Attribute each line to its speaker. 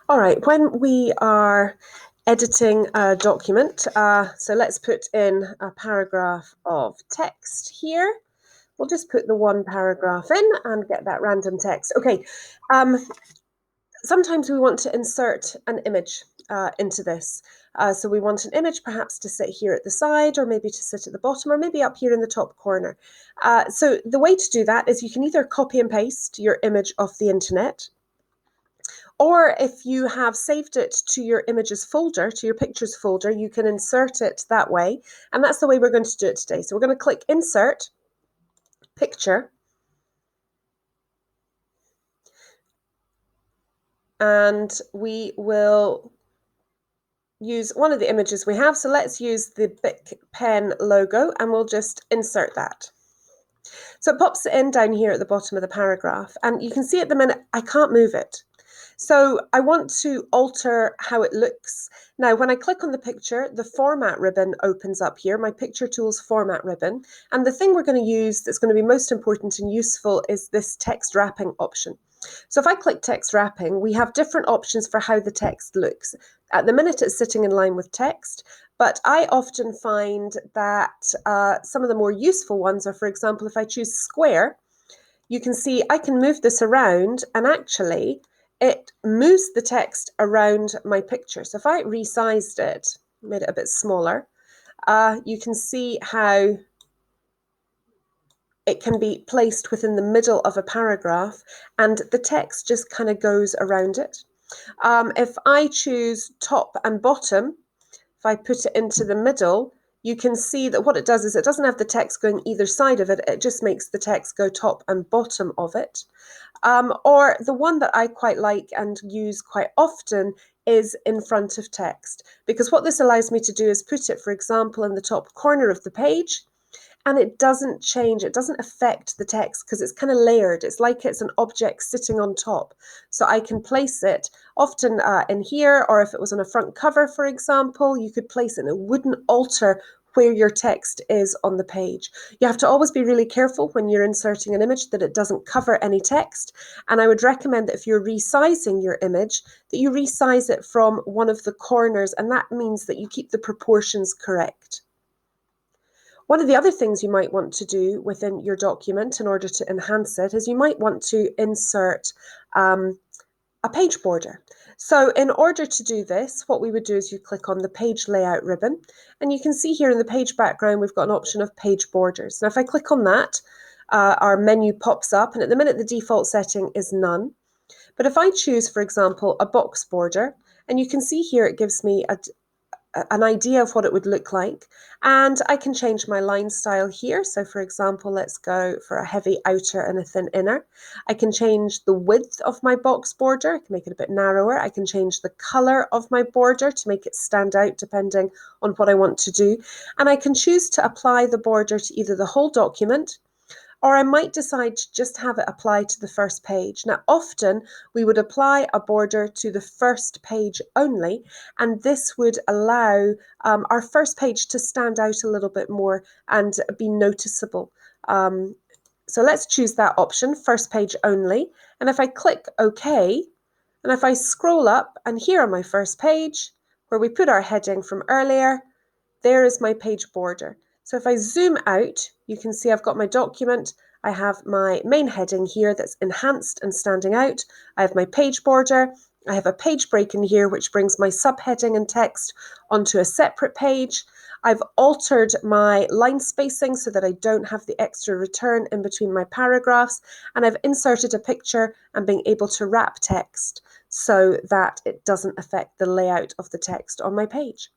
Speaker 1: All right, when we are editing a document, so let's put in a paragraph of text here. We'll just put the one paragraph in and get that random text. Okay, sometimes we want to insert an image into this. So we want an image perhaps to sit here at the side, or maybe to sit at the bottom, or maybe up here in the top corner. So the way to do that is you can either copy and paste your image off the internet, or if you have saved it to your images folder, to your pictures folder, you can insert it that way. And that's the way we're going to do it today. So we're going to click Insert, Picture, and we will use one of the images we have. So let's use the Bic pen logo, and we'll just insert that. So it pops it in down here at the bottom of the paragraph, and you can see at the minute I can't move it. So I want to alter how it looks. Now, when I click on the picture, the format ribbon opens up here, my Picture Tools format ribbon. And the thing we're going to use that's going to be most important and useful is this text wrapping option. So if I click text wrapping, we have different options for how the text looks. At the minute, it's sitting in line with text, but I often find that some of the more useful ones are, for example, if I choose square, you can see I can move this around, and actually it moves the text around my picture. So if I resized it, made it a bit smaller, you can see how it can be placed within the middle of a paragraph, and the text just kind of goes around it. If I choose top and bottom, if I put it into the middle, you can see that what it does is it doesn't have the text going either side of it, it just makes the text go top and bottom of it. Or the one that I quite like and use quite often is in front of text, because what this allows me to do is put it, for example, in the top corner of the page, and it doesn't change, it doesn't affect the text because it's kind of layered. It's like it's an object sitting on top. So I can place it often in here, or if it was on a front cover, for example, you could place it and it wouldn't alter where your text is on the page. You have to always be really careful when you're inserting an image that it doesn't cover any text. And I would recommend that if you're resizing your image, that you resize it from one of the corners, and that means that you keep the proportions correct. One of the other things you might want to do within your document in order to enhance it is you might want to insert a page border. So in order to do this, what we would do is you click on the page layout ribbon, and you can see here in the page background, we've got an option of page borders. Now, if I click on that, our menu pops up, and at the minute, the default setting is none. But if I choose, for example, a box border, and you can see here, it gives me an idea of what it would look like. And I can change my line style here. So for example, let's go for a heavy outer and a thin inner. I can change the width of my box border. I can make it a bit narrower. I can change the color of my border to make it stand out depending on what I want to do. And I can choose to apply the border to either the whole document, or I might decide to just have it apply to the first page. Now, often we would apply a border to the first page only, and this would allow our first page to stand out a little bit more and be noticeable. So let's choose that option, first page only. And if I click OK, and if I scroll up, and here on my first page, where we put our heading from earlier, there is my page border. So if I zoom out, you can see I've got my document. I have my main heading here that's enhanced and standing out. I have my page border. I have a page break in here, which brings my subheading and text onto a separate page. I've altered my line spacing so that I don't have the extra return in between my paragraphs. And I've inserted a picture and being able to wrap text so that it doesn't affect the layout of the text on my page.